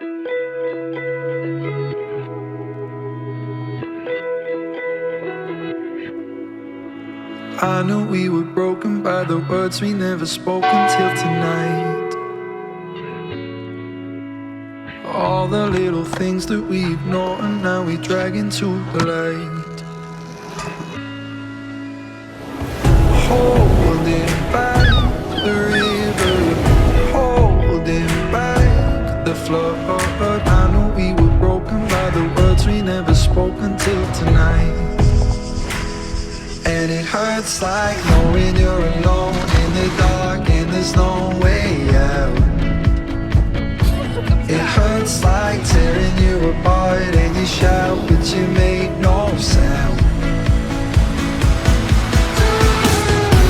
I know we were broken by the words we never spoke until tonight. All the little things that we ignore and now we drag into the light. Holding back the river, holding back the flood. I know we were broken by the words we never spoke until tonight. And it hurts like knowing you're alone in the dark and there's no way out. It hurts like tearing you apart and you shout but you make no sound.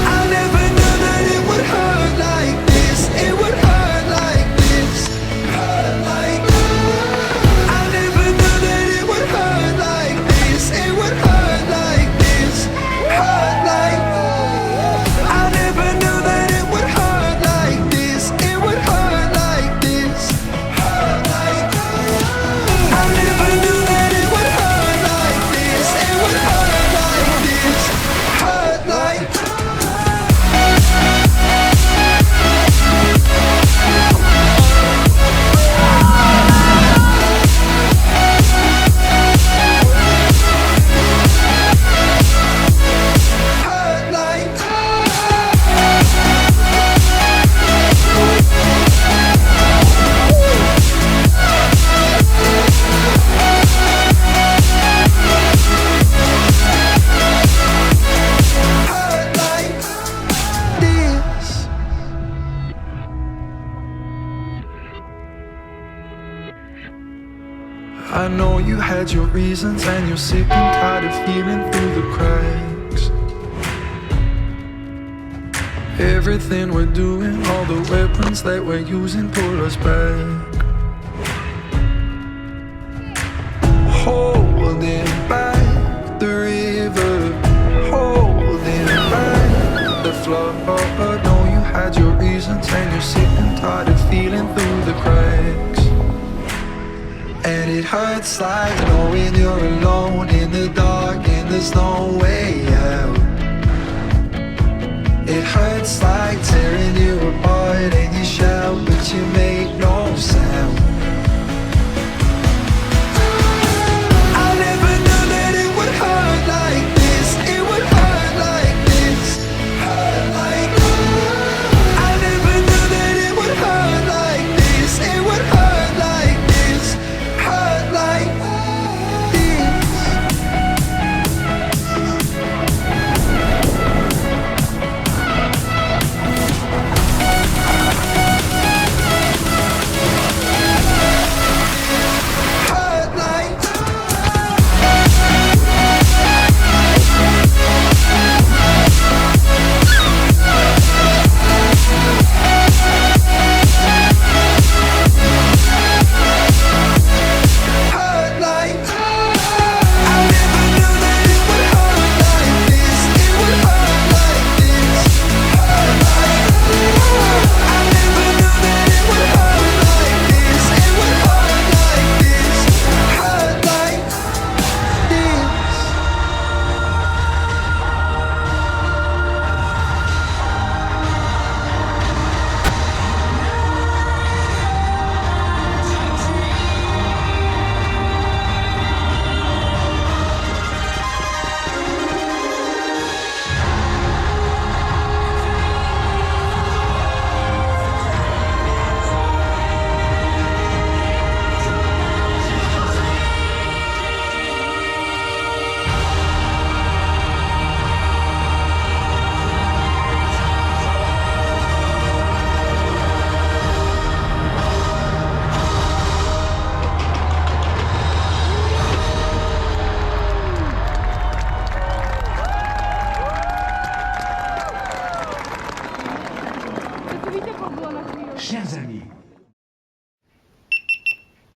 I never knew that it would hurt like this. It would hurt like this. Hurt like I never knew that it would hurt like this. It would hurt like this. Hurt like I never knew that it would hurt like this. It would hurt like this. Hurt like I never knew that it would hurt like this. It would hurt like this. Hurt like I know you had your reasons and you're sick and tired of feeling through the cracks. Everything we're doing, all the weapons that we're using pull us back. Holding back the river, holding back the flood. I know you had your reasons and you're sick and tired of feeling through the cracks. And it hurts like knowing you're alone in the dark and there's no way out. It hurts like tearing you apart.